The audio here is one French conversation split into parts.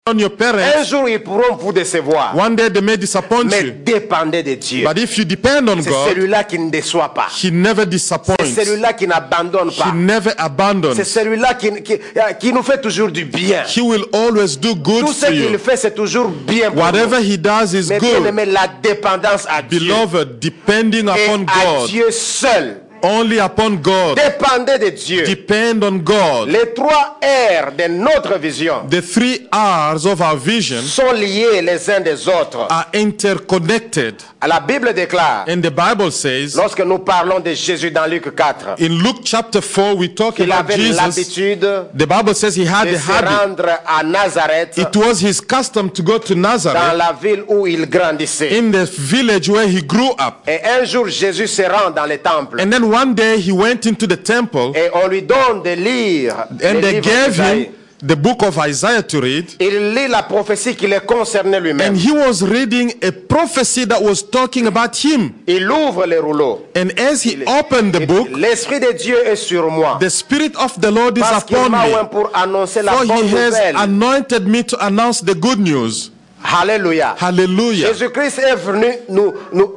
on your Un parents, jour, ils pourront vous décevoir. one day they may disappoint Mais you. dépendez de Dieu. But if you depend on C'est God, celui-là qui ne déçoit pas. He never C'est disappoints. celui-là qui n'abandonne He pas. never C'est abandons. celui-là qui nous fait toujours du bien. He will always do good Tout ce for qu'il you. fait, c'est toujours bien pour Whatever nous. He does is Mais bien good. aimé, la dépendance à Dieu Beloved, depending et upon à God, Dieu seul. only upon God, Dépendez de Dieu. depend on God. Les 3 R de notre vision The 3 R's of our vision sont liés les uns des autres. are interconnected. La Bible déclare, And the Bible says, lorsque nous parlons de Jésus dans Luc 4, in Luke chapter 4, we talk qu'il about avait Jesus. l'habitude The Bible says he had de the se habit. rendre à Nazareth, It was his custom to go to dans Nazareth, la ville où il grandissait. in the village where he grew up. Et un jour, Jésus se rend dans le temple. And then one day he went into the temple, Et on lui donne de lire and le they livre gave d'Isaïe. him the book of Isaiah to read. Il lit la prophétie qui le concernait lui-même. And he was reading a prophecy that was talking about him. Il ouvre les rouleaux. And as he opened the book, L'Esprit de Dieu est sur moi. the Spirit of the Lord is Parce qu'il upon m'a oint me, pour annoncer la for bonne he has nouvelle. anointed me to announce the good news. Alléluia. Hallelujah. Jésus-Christ est venu nous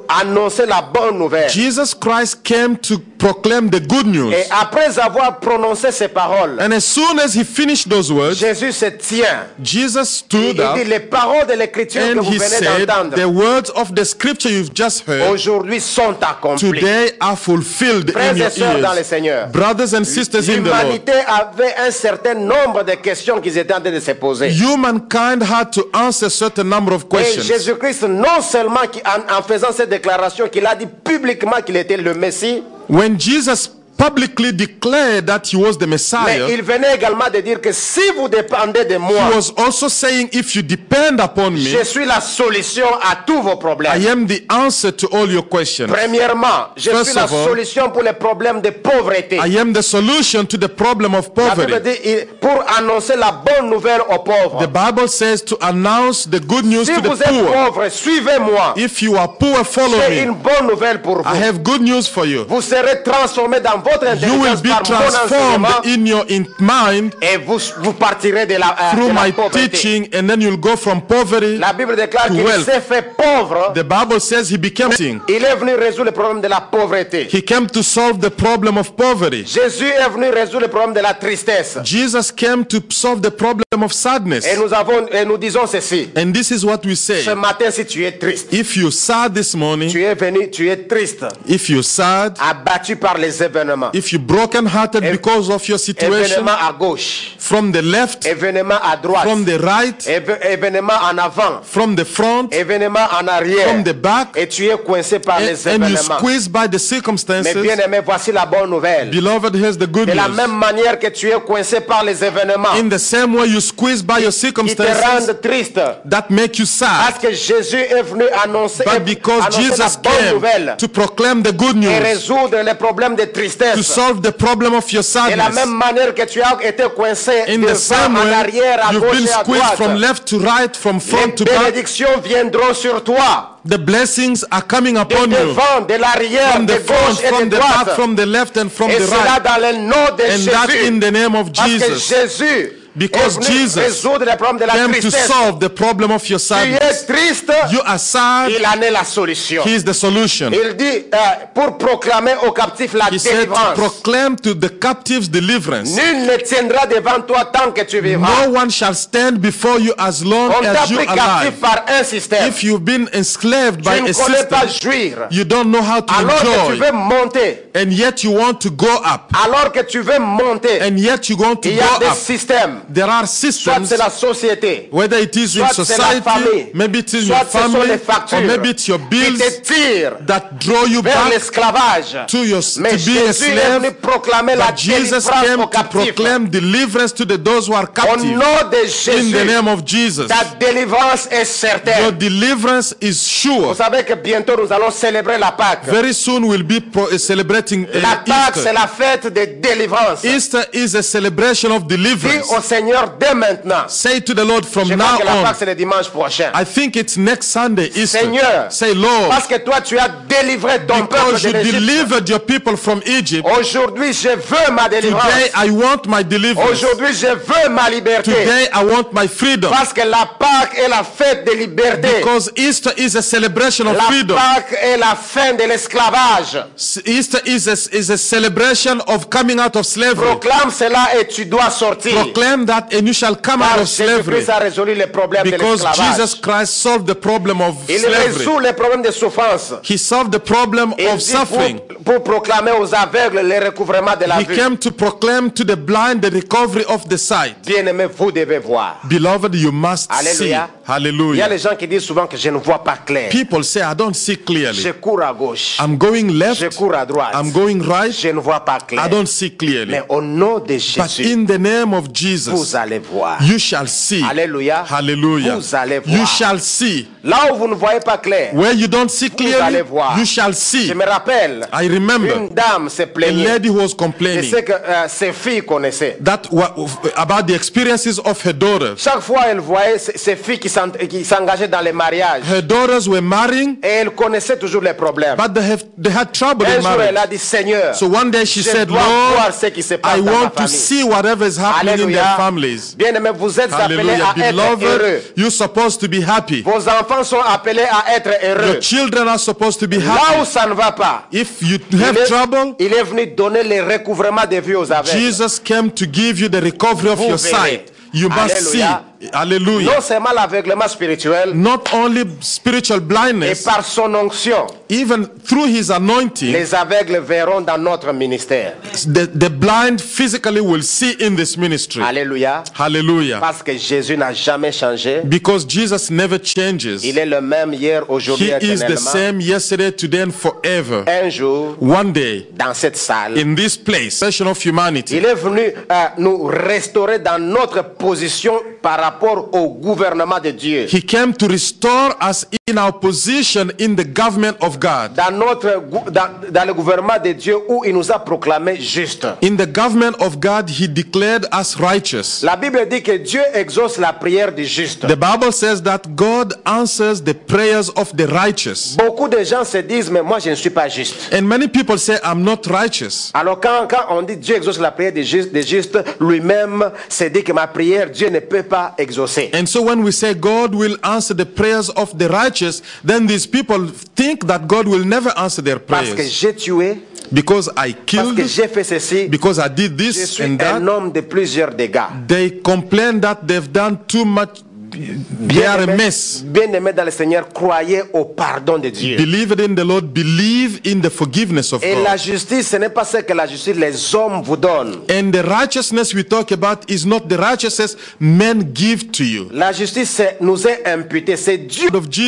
annoncer la bonne nouvelle. Jesus Christ came to proclaim the good news. Et après avoir prononcé ces paroles, And as soon as he finished those words, Jésus se tient. Jesus Il stood up dit les paroles de l'écriture que and vous he venez said, d'entendre the words of the scripture you've just heard aujourd'hui sont accomplies. today are fulfilled Frères in et your sœurs dans le ears. Seigneur, Brothers and sisters in the Lord, l'humanité avait un certain nombre de questions qu'ils étaient en train de se poser. humankind had to answer a certain number of Et questions. Jésus-Christ, non seulement en faisant cette déclaration qu'il a dit publiquement qu'il était le Messie, When Jesus publicly declared that he was the mais Messiah, il venait également de dire que si vous dépendez de he moi, was also saying, if you depend upon me, je suis la solution à tous vos I problèmes. am the answer to all your questions. Premièrement, je First suis la of all, solution pour les problèmes de pauvreté. I am the solution to the problem of La Bible poverty. dit pour annoncer la bonne nouvelle aux pauvres. The Bible says to announce the good news Si to the vous êtes poor. pauvre, suivez-moi. If you are poor, follow J'ai me. une bonne nouvelle pour I vous. have good news for you. Vous serez transformé dans votre You will intelligence be par mon transformed enseignement in your mind et vous partirez de la through my pauvreté. teaching, and then you'll go from poverty. La Bible déclare to qu'il wealth. s'est fait pauvre. The Bible says he became king. Il est venu résoudre le problème de la pauvreté. He came to solve the problem of poverty. Jésus est venu résoudre le problème de la tristesse. Jesus came to solve the problem of sadness. Et nous disons ceci. And this is what we say. Ce matin, si tu es triste, If you're sad this morning, tu es triste, if you're sad, abattu par les événements. if you're broken-hearted because of your situation, Événement à gauche, from the left, événement à droite, from the right, événement en avant, from the front, événement en arrière, from the back, et tu es coincé par les and you're événements. squeezed by the Mais circumstances. bien aimé, voici la bonne nouvelle. Beloved, here's the good De la news. même manière que tu es coincé par les événements In the same way you're squeezed by your qui te circumstances rendent triste, that make you sad, parce que Jésus est venu annoncer but because la Jesus bonne came nouvelle to proclaim the good et news, résoudre les problèmes de to tristesse. solve the problem of your De la sadness. même manière que tu as été coincé In the same devant, en way, arrière, à you've gauche been et à squeezed from droite, left to right, from front les to back. bénédictions viendront sur toi. The blessings are coming De upon you devant, de l'arrière, from de the front, gauche et from de the back, droite. from the left, and from Et the cela right. dans le nom de And that Jésus. in the name of Parce que Jesus. Jésus Because est venu Jesus résoudre les problèmes de la came to tristesse. solve the problem of your Tu sadness. es triste, You are sad, il en est la solution. he is the solution. Il dit pour proclamer aux captifs la He said to délivrance. proclaim to the captives deliverance. Nul ne tiendra devant toi tant que tu vivras. No one shall stand before you as long On t'a as you pris are captif alive. par un système. If you've been enslaved by Tu ne a connais pas system, jouir. you don't know how to Alors que tu enjoy, veux monter, and yet you want to go up, alors que tu veux monter, and yet you want to il y go a des up. systèmes. There are Soit systems, c'est la société, whether it is in soit c'est la society, famille, maybe it is your soit ce sont family, les or factures maybe it's your qui bills te tirent that draw you vers back l'esclavage. to Mais being a Jésus est venu slave. proclamer la But Jesus délivrance came aux to captifs. proclaim deliverance to those who are Au captive. nom de In Jésus, the name of Jesus, ta délivrance est your certaine. deliverance is sure. Vous savez que bientôt nous allons célébrer la Pâque. Very soon we'll be celebrating La Pâque, c'est Easter. la fête de délivrance. Easter is a celebration of Dis deliverance. au Seigneur, dès maintenant. Say to the Lord from Je now crois que la on. Pâque, c'est le dimanche prochain. I think it's next Sunday, Easter. Seigneur, Say, Lord, parce que toi, tu as délivré ton peuple because de you l'Égypte. delivered your people from Egypt, Aujourd'hui, je veux ma délivrance. today I want my deliverance. Aujourd'hui, je veux ma liberté. Today I want my freedom. Parce que la Pâque est la fête de liberté. Because Easter is a celebration of La freedom. Pâque est la fin de l'esclavage. Easter is a celebration of coming out of slavery. Proclame cela et tu dois sortir. Proclaim that and you shall come out Car of slavery. Jésus-Christ a résolu les problèmes de Because l'esclavage. Jesus Christ solved the problem of Il slavery. résout les problèmes de souffrance. He solved the problem Il of dit suffering. pour proclamer aux aveugles le recouvrement de la He vue. came to proclaim to the blind the recovery of the sight. Bien-aimés, vous devez voir. Beloved, you must see. Alléluia. Il y a Hallelujah. les gens qui disent souvent que je ne vois pas clair. People say, I don't see Je clearly. cours à gauche. I'm going Je left. cours à droite. I'm going right. Je ne vois pas clair. I don't see clearly. Mais au nom de But Jésus, in the name of vous Jesus, allez voir. you shall see. Alléluia. Hallelujah. Vous allez You voir. shall see. Là où vous ne voyez pas clair, Where you don't see allez clearly, voir. you shall je see. me rappelle, I remember une dame se a plaignait. lady who was Je complaining sais que ses filles connaissaient. about the experiences of her daughters. Chaque fois, elle voyait ses filles qui s'engageaient dans les mariages. Her daughters were marrying, Et elle connaissait toujours les problèmes. but they had trouble Un in jour, elle marriage. a dit, Seigneur, So one day she je said, dois Lord, voir ce qui se passe I dans ma want to famille. see whatever is happening in their Alléluia. families. Bien-aimés, vous êtes appelés Hallelujah. à être heureux. Beloved, you're supposed to be happy. Vos enfants sont appelés à être heureux. Your children are supposed to be Là où happy. ça ne va pas, If you have trouble, il est venu donner le recouvrement des vues aux aveugles. Jesus came to give you the recovery of Vous your verrez. sight. You must see. Alléluia. Hallelujah. Non seulement l'aveuglement spirituel, Not only spiritual et blindness, par son onction, even through his anointing, les aveugles verront dans notre ministère. the blind physically will see in this ministry. Alléluia. Hallelujah. Parce que Jésus n'a jamais changé. Because Jesus never changes. Il est le même hier, aujourd'hui, He is the éternellement. same yesterday, today, and forever. Un jour, One day, dans cette salle, in this place, expression of humanity, il est venu nous restaurer dans notre position par rapport au gouvernement de Dieu. he came to restore us in our position in the government of God. Dans le gouvernement de Dieu où il nous a proclamé juste. In the government of God, he declared us righteous. La Bible dit que Dieu exauce la prière du juste. The Bible says that God answers the prayers of the righteous. Beaucoup de gens se disent, mais moi je ne suis pas juste. And many people say, I'm not righteous. Alors quand on dit Dieu exauce la prière des justes, lui-même se dit que ma prière, Dieu ne peut pas exaucer. And so when we say God will answer the prayers of the righteous, then these people think that God will never answer their Parce que prayers. j'ai tué, Because I parce killed, que j'ai fait ceci, because I did je this suis and that. un homme de plusieurs dégâts. They complain that they've done too much. They are a mess. Bien-aimés dans le Seigneur, croyez au pardon de Dieu. Believe in the Lord, believe in the forgiveness of Et la God. justice, ce n'est pas ce que la justice les hommes vous donnent. And the righteousness we talk about is not the righteousness men give to you. La justice nous est imputée. C'est Dieu Of Jesus